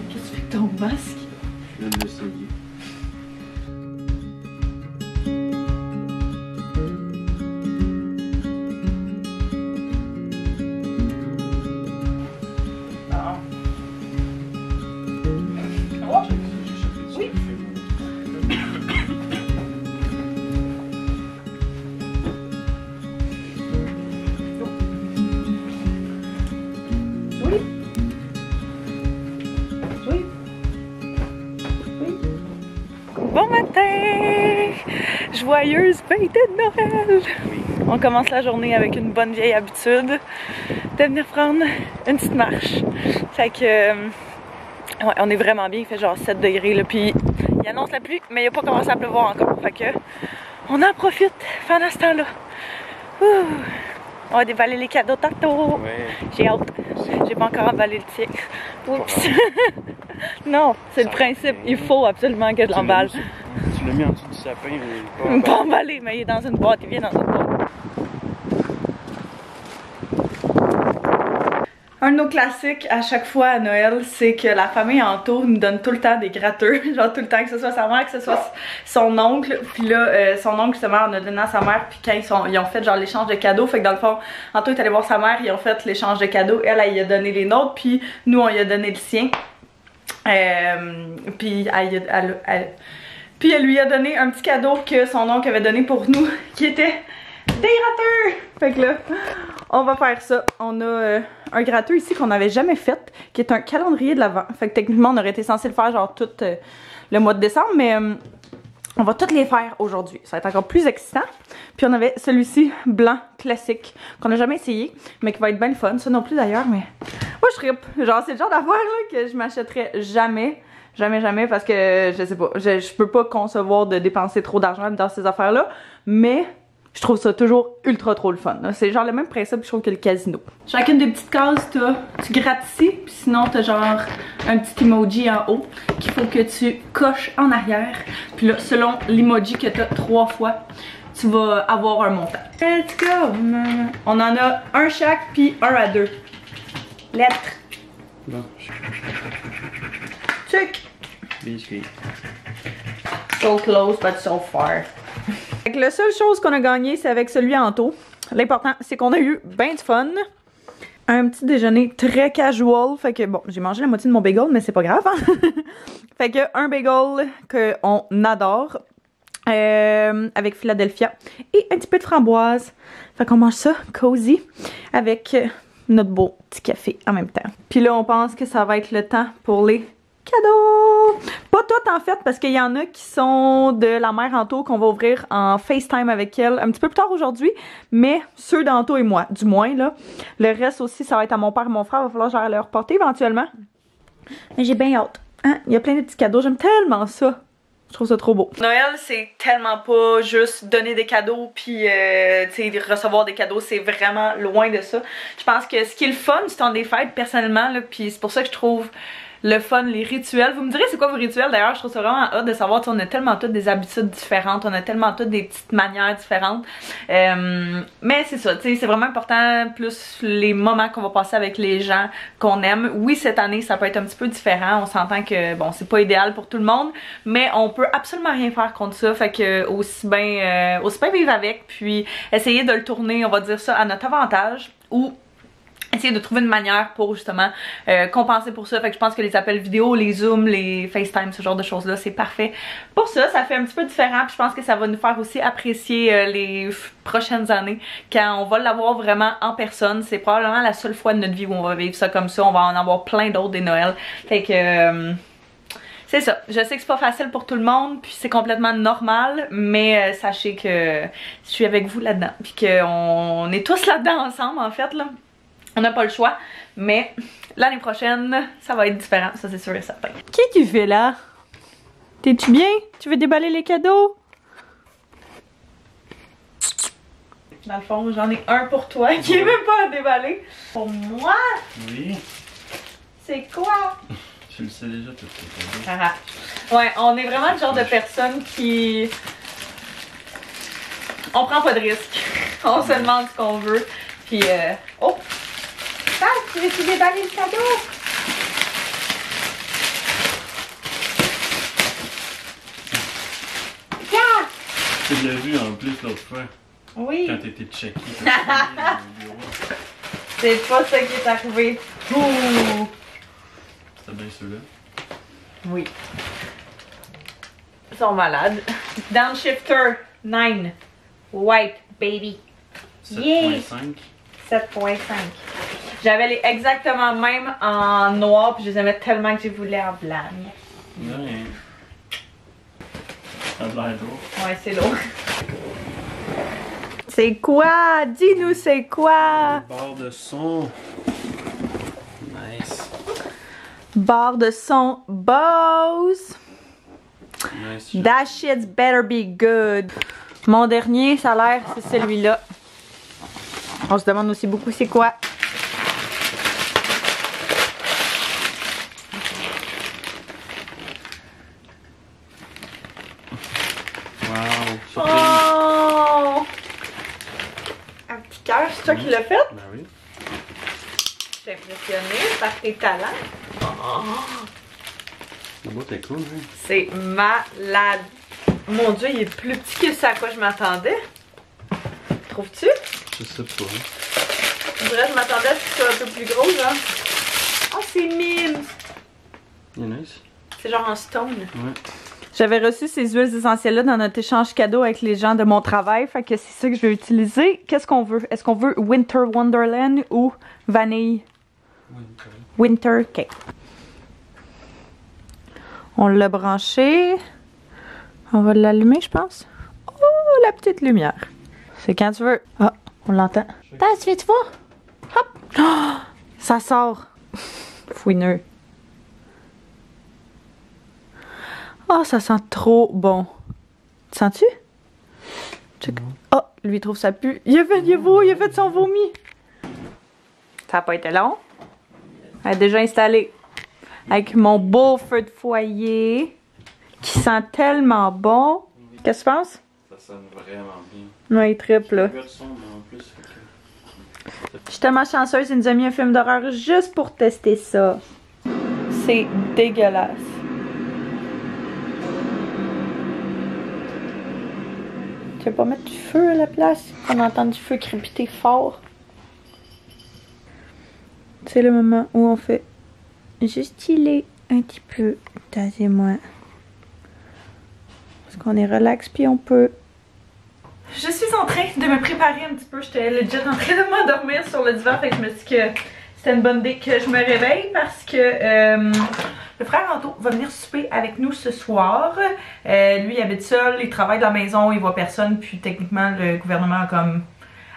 Qu'est-ce que tu fais avec ton masque? Je viens de l'essayer. Oui. Oui. Oui. Oui. Bon matin! Joyeuse fête de Noël! On commence la journée avec une bonne vieille habitude de venir prendre une petite marche. Fait que ouais, on est vraiment bien, il fait genre 7 degrés là, puis il annonce la pluie, mais il n'a pas commencé à pleuvoir encore. Fait que on en profite pendant ce temps-là. On va déballer les cadeaux tantôt. Ouais. J'ai hâte. J'ai pas encore emballé le tien. Oups! Non, c'est le principe. Il faut absolument que je l'emballe. Tu l'as mis en dessous du sapin, mais Pas emballé, mais il est dans une boîte. Il vient dans une boîte. Un de nos classiques à chaque fois à Noël, c'est que la famille Anto nous donne tout le temps des gratteux. Genre tout le temps, que ce soit sa mère, que ce soit son oncle. Puis là, son oncle justement en a donné à sa mère. Puis quand ils ont fait genre l'échange de cadeaux, fait que dans le fond, Anto est allé voir sa mère, ils ont fait l'échange de cadeaux. Elle y a donné les nôtres, puis nous on lui a donné le sien. Puis elle lui a donné un petit cadeau que son oncle avait donné pour nous, qui était des gratteux! Fait que là, on va faire ça. On a un gratteux ici qu'on n'avait jamais fait, qui est un calendrier de l'Avent. Fait que techniquement, on aurait été censé le faire genre tout le mois de décembre, mais on va toutes les faire aujourd'hui. Ça va être encore plus excitant. Puis on avait celui-ci, blanc, classique, qu'on n'a jamais essayé, mais qui va être bien le fun. Ça non plus d'ailleurs, mais moi je trippe. Genre, c'est le genre d'affaire que je m'achèterais jamais. Jamais, parce que je sais pas, je peux pas concevoir de dépenser trop d'argent dans ces affaires-là, mais je trouve ça toujours ultra trop le fun. C'est genre le même principe, je trouve, que le casino. Chacune des petites cases, tu grattes ici, puis sinon t'as genre un petit emoji en haut qu'il faut que tu coches en arrière. Puis là, selon l'emoji que t'as 3 fois, tu vas avoir un montant. Let's go! On en a un chaque, puis un à 2. Lettres. Bon. Check! Biscuit. So close, but so far. Fait que la seule chose qu'on a gagné, c'est avec celui en taux. L'important, c'est qu'on a eu ben du fun. Un petit déjeuner très casual. Fait que bon, j'ai mangé la moitié de mon bagel, mais c'est pas grave. Hein? Fait que un bagel qu'on adore. Avec Philadelphia. Et un petit peu de framboise. Fait qu'on mange ça, cozy. Avec notre beau petit café en même temps. Puis là, on pense que ça va être le temps pour les cadeaux! Pas toutes en fait, parce qu'il y en a qui sont de la mère Anto qu'on va ouvrir en FaceTime avec elle un petit peu plus tard aujourd'hui, mais ceux d'Anto et moi, du moins là. Le reste aussi, ça va être à mon père et mon frère, il va falloir que j'aille leur porter éventuellement. Mais j'ai bien hâte. Hein? Il y a plein de petits cadeaux, j'aime tellement ça. Je trouve ça trop beau. Noël, c'est tellement pas juste donner des cadeaux puis recevoir des cadeaux, c'est vraiment loin de ça. Je pense que ce qui est le fun du temps des fêtes, personnellement, puis c'est pour ça que je trouve le fun, les rituels. Vous me direz c'est quoi vos rituels d'ailleurs, je trouve ça vraiment hot de savoir, on a tellement toutes des habitudes différentes, on a tellement toutes des petites manières différentes. Mais c'est ça, c'est vraiment important, plus les moments qu'on va passer avec les gens qu'on aime. Oui, cette année, ça peut être un petit peu différent, on s'entend que bon, c'est pas idéal pour tout le monde, mais on peut absolument rien faire contre ça, fait que aussi bien vivre avec, puis essayer de le tourner, on va dire ça, à notre avantage, ou essayer de trouver une manière pour justement compenser pour ça. Fait que je pense que les appels vidéo, les Zooms, les FaceTime, ce genre de choses là, c'est parfait pour ça. Ça fait un petit peu différent, puis je pense que ça va nous faire aussi apprécier les prochaines années quand on va l'avoir vraiment en personne. C'est probablement la seule fois de notre vie où on va vivre ça comme ça. On va en avoir plein d'autres des Noëls. Fait que c'est ça. Je sais que c'est pas facile pour tout le monde, puis c'est complètement normal, mais sachez que je suis avec vous là-dedans, puis qu'on est tous là-dedans ensemble en fait là. On n'a pas le choix, mais l'année prochaine, ça va être différent, ça c'est sûr et certain. Qu'est-ce que tu fais là? T'es-tu bien? Tu veux déballer les cadeaux? Dans le fond, j'en ai un pour toi qui est même pas à déballer. Pour moi? Oui. C'est quoi? Je le sais déjà tout de suite. Ouais, on est vraiment le genre de personne qui... On prend pas de risques. On se demande ce qu'on veut. Puis, oh! Ah, tu veux-tu déballer le cadeau? Yeah! Tu l'as vu en plus l'autre fois. Oui. Quand t'étais checké. Au bureau. C'est pas ça qui est arrivé. Ouh! C'était bien ceux-là. Oui. Ils sont malades. Downshifter 9. White baby. 7.5. 7.5. J'avais les exactement même en noir, puis je les aimais tellement que j'ai voulu en blanc. Ouais. Ça a l'air lourd. Ouais, c'est lourd. C'est quoi? Dis-nous c'est quoi? Barre de son. Nice. Barre de son Bose. Nice. That shit's better be good. Mon dernier salaire, c'est celui-là. On se demande aussi beaucoup c'est quoi. Wow. Surprise. Oh! Un petit cœur, c'est toi qui l'as fait? Ben oui. Je suis impressionnée par tes talents. Oh! Le beau t'es cool, hein? C'est malade. Mon Dieu, il est plus petit que ce à quoi je m'attendais. Trouves-tu? Je sais pas. Je dirais que je m'attendais à ce qu'il soit un peu plus gros, genre. Oh, c'est mime! Il est nice. C'est genre en stone. Ouais. J'avais reçu ces huiles essentielles-là dans notre échange cadeau avec les gens de mon travail, fait que c'est ça que je vais utiliser. Qu'est-ce qu'on veut? Est-ce qu'on veut Winter Wonderland ou vanille? Winter Cake. On l'a branché. On va l'allumer, je pense. Oh, la petite lumière. C'est quand tu veux. Ah, on l'entend. T'as, tu fais-tu voir? Hop! Oh, ça sort. Fouineux. Oh, ça sent trop bon. Tu sens-tu? Check. Oh, lui il trouve ça pue. Il a fait son vomi. Ça n'a pas été long. Elle est déjà installée. Avec mon beau feu de foyer. Qui sent tellement bon. Qu'est-ce que tu penses? Ça sonne vraiment bien. Ouais, il triple là. Le son, mais en plus, fait que... Je suis tellement chanceuse, il nous a mis un film d'horreur juste pour tester ça. C'est dégueulasse. Tu veux pas mettre du feu à la place? On entend du feu crépiter fort. C'est le moment où on fait juste chiller un petit peu. Tasez-moi. Parce qu'on est relax puis on peut. Je suis en train de me préparer un petit peu. J'étais legit en train de m'endormir sur le divan. Fait que je me suis dit que c'était une bonne idée que je me réveille parce que le frère Anto va venir souper avec nous ce soir. Lui, il habite seul, il travaille dans la maison, il voit personne. Puis techniquement, le gouvernement a comme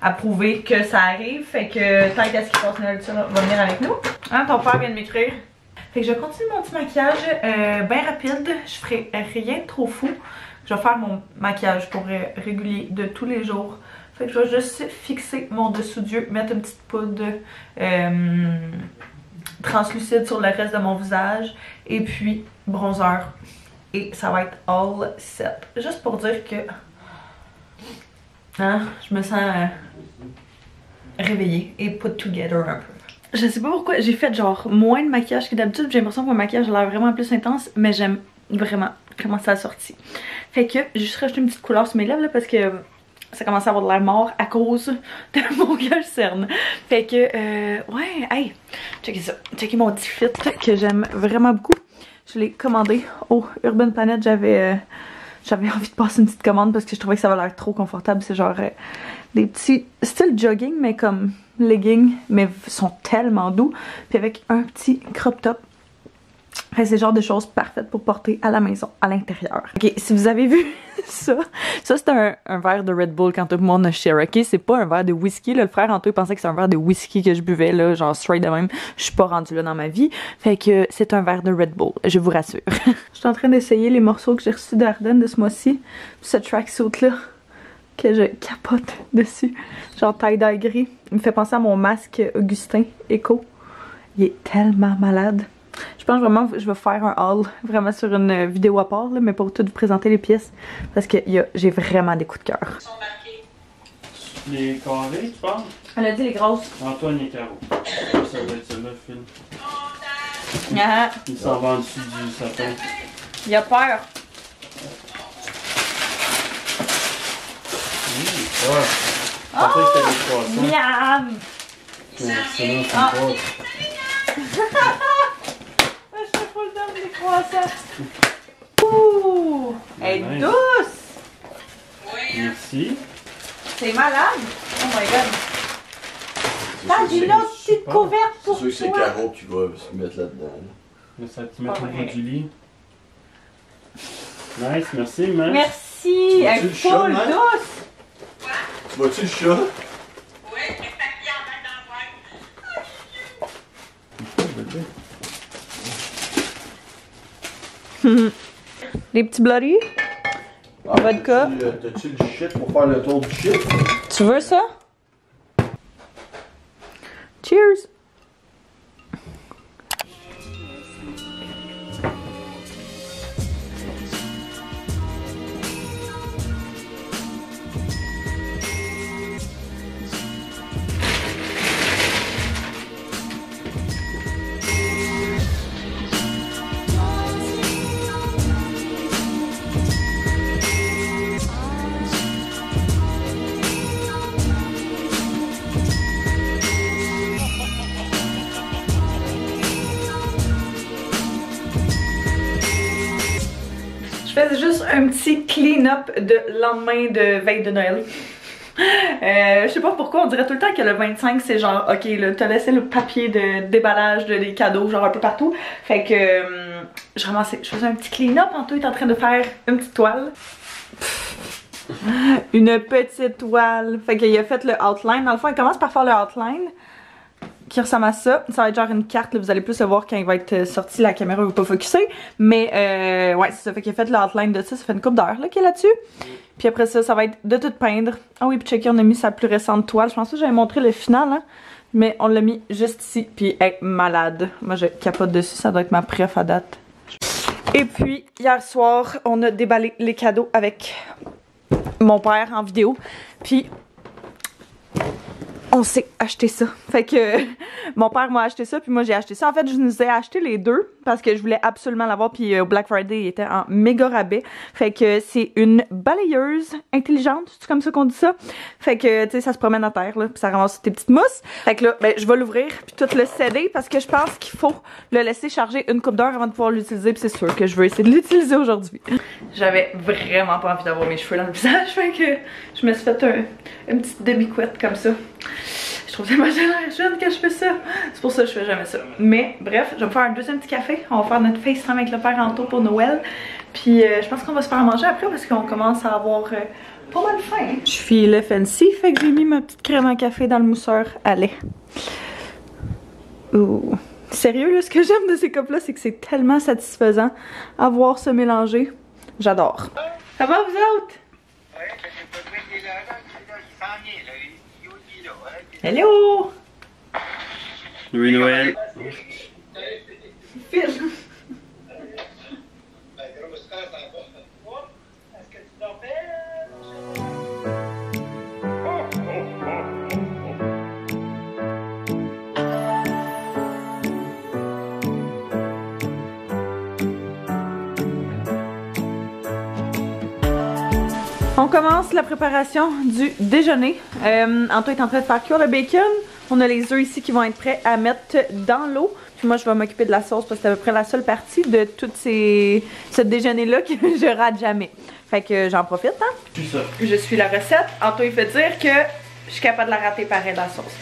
approuvé que ça arrive. Fait que tant qu'à ce qu'il passe Noël, ça va venir avec nous. Hein, ton père vient de m'écrire. Fait que je continue mon petit maquillage bien rapide. Je ferai rien de trop fou. Je vais faire mon maquillage pour régulier de tous les jours. Fait que je vais juste fixer mon dessous d'yeux, mettre une petite poudre translucide sur le reste de mon visage. Et puis bronzer. Et ça va être all set. Juste pour dire que hein, je me sens réveillée et put together un peu. Je sais pas pourquoi, j'ai fait genre moins de maquillage que d'habitude. J'ai l'impression que mon maquillage a l'air vraiment plus intense, mais j'aime vraiment comment ça a sorti. Fait que j'ai juste rajouté une petite couleur sur mes lèvres là, parce que ça commence à avoir de l'air mort à cause de mon gueule cerne. Fait que ouais, hey, checkez ça. Checkez mon petit fit que j'aime vraiment beaucoup. Je l'ai commandé au Urban Planet. J'avais envie de passer une petite commande parce que je trouvais que ça avait l'air trop confortable. C'est genre des petits style jogging mais comme leggings, mais sont tellement doux. Puis avec un petit crop top. C'est le genre de choses parfaites pour porter à la maison, à l'intérieur. Ok, si vous avez vu ça c'est un verre de Red Bull quand tout le monde a share, ok? C'est pas un verre de whisky, là. Le frère Anto, il pensait que c'est un verre de whisky que je buvais, là, genre straight de même. Je suis pas rendue là dans ma vie. Fait que c'est un verre de Red Bull, je vous rassure. Je suis en train d'essayer les morceaux que j'ai reçus d'Arden de ce mois-ci. Ce tracksuit-là, que je capote dessus. Genre tie-dye gris. Il me fait penser à mon masque Augustin Eco. Il est tellement malade. Je pense vraiment que je vais faire un haul vraiment sur une vidéo à part, là, mais pour tout vous présenter les pièces. Parce que j'ai vraiment des coups de cœur. Les carrés, tu parles? Elle a dit les grosses. Antoine et Caro. Ça doit être celle-là, Phil. Ah, Il s'en va en dessous du sapin. il a peur. Ouais. Je pensais que c'était des croissants. Miam! Sinon, c'est Ah. pas. Je te fous le dame des croissants. Ouh! Elle est Nice. douce! Merci. C'est malade! Oh my god! T'as une autre petite couverte C'est pour sûr que c'est toi! Caro qui va se mettre là-dedans. Là. Mais ça te met au Pas bout vrai. du lit. Nice, merci, man. Merci! Tu Elle vois-tu est le chat, full Mike? douce! Tu vois-tu le chat? Des petits bloody. Vodka. T'as-tu du shit pour faire le tour du shit? Tu veux ça? Cheers! Je fais juste un petit clean-up de lendemain de veille de Noël. Je sais pas pourquoi, on dirait tout le temps que le 25 c'est genre, ok là, t'as laissé le papier de déballage des cadeaux genre un peu partout. Fait que je faisais un petit clean-up, Antoine est en train de faire une petite toile. Une petite toile. Fait qu'il a fait le outline. Dans le fond, il commence par faire le outline qui ressemble à ça. Ça va être genre une carte, là, vous allez plus le voir quand il va être sorti, la caméra va pas focuser. Mais ouais, c'est ça. Fait qu'il a fait l'outline de ça, ça fait une couple d'heures là qu'il est là-dessus. Puis après ça, ça va être de tout peindre. Ah oui, puis checker, on a mis sa plus récente toile. Je pense que j'avais montré le final, hein. Mais on l'a mis juste ici, puis elle est malade. Moi, je capote dessus, ça doit être ma préf à date. Et puis, hier soir, on a déballé les cadeaux avec mon père en vidéo. Puis, on s'est acheté ça. Fait que mon père m'a acheté ça, puis moi j'ai acheté ça. En fait, je nous ai acheté les deux parce que je voulais absolument l'avoir, puis au Black Friday, il était en méga rabais. Fait que c'est une balayeuse intelligente, c'est comme ça qu'on dit ça. Fait que, tu sais, ça se promène à terre, là, puis ça ramasse tes petites mousses. Fait que là, ben, je vais l'ouvrir, puis tout le céder parce que je pense qu'il faut le laisser charger une couple d'heures avant de pouvoir l'utiliser, puis c'est sûr que je veux essayer de l'utiliser aujourd'hui. J'avais vraiment pas envie d'avoir mes cheveux dans le visage, fait que je me suis fait une petite demi-couette comme ça. Je trouve tellement j'ai l'air jeune que je fais ça. C'est pour ça que je fais jamais ça. Mais bref, je vais me faire un deuxième petit café. On va faire notre FaceTime avec le père Anto pour Noël. Puis je pense qu'on va se faire manger après parce qu'on commence à avoir pas mal faim. Je suis le fancy, fait que j'ai mis ma petite crème à café dans le mousseur à lait. Ouh. Sérieux, là, ce que j'aime de ces cupes-là, c'est que c'est tellement satisfaisant à voir se mélanger. J'adore. Ça va vous autres? Hello! Louis Noël. Phil! On commence la préparation du déjeuner. Anto est en train de faire cuire le bacon. On a les œufs ici qui vont être prêts à mettre dans l'eau. Puis moi, je vais m'occuper de la sauce parce que c'est à peu près la seule partie de tout ce déjeuner-là que je rate jamais. Fait que j'en profite, hein? Tout ça. Je suis la recette. Anto, il fait dire que je suis capable de la rater pareil, la sauce.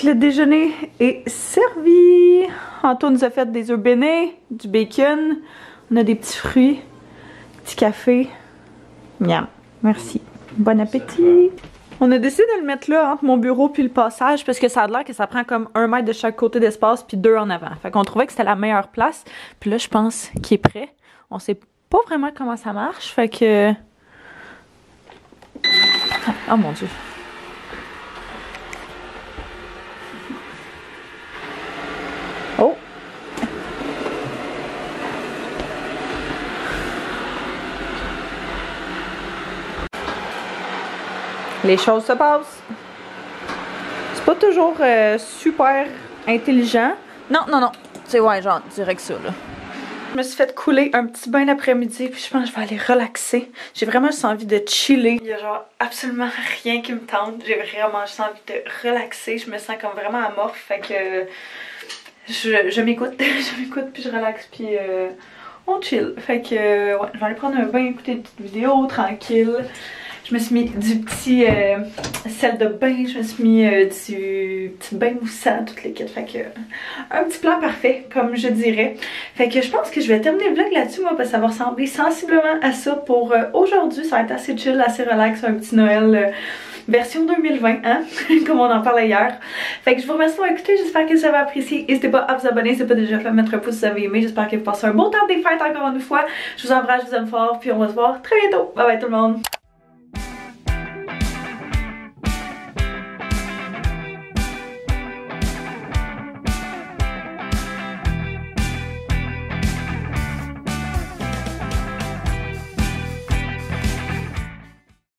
Le déjeuner est servi. Anto nous a fait des œufs bénis, du bacon. On a des petits fruits, petit café. Miam. Merci. Bon appétit. On a décidé de le mettre là entre mon bureau puis le passage parce que ça a l'air que ça prend comme 1 mètre de chaque côté d'espace puis 2 en avant. Fait qu'on trouvait que c'était la meilleure place. Puis là, je pense qu'il est prêt. On sait pas vraiment comment ça marche. Fait que... Oh mon Dieu. Oh! Les choses se passent. C'est pas toujours super intelligent. Non, non, non. C'est ouais, genre, direct ça, là. Je me suis fait couler un petit bain d'après-midi, puis je pense que je vais aller relaxer. J'ai vraiment juste envie de chiller. Il y a genre absolument rien qui me tente. J'ai vraiment juste envie de relaxer. Je me sens comme vraiment amorphe, fait que je m'écoute. Je m'écoute, puis je relaxe, puis on chill. Fait que ouais, je vais aller prendre un bain, écouter une petite vidéo, tranquille. Je me suis mis du petit sel de bain, je me suis mis du petit bain moussant, toutes les kits. Fait que un petit plan parfait, comme je dirais. Fait que je pense que je vais terminer le vlog là-dessus, moi, parce que ça va ressembler sensiblement à ça pour aujourd'hui. Ça va être assez chill, assez relax, un petit Noël version 2020, hein, comme on en parlait hier. Fait que je vous remercie d'avoir écouté, j'espère que vous avez apprécié. N'hésitez pas à vous abonner si ce n'est pas déjà fait, mettre un pouce si vous avez aimé. J'espère que vous passez un bon temps des fêtes encore une fois. Je vous embrasse, je vous aime fort, puis on va se voir très bientôt. Bye bye tout le monde!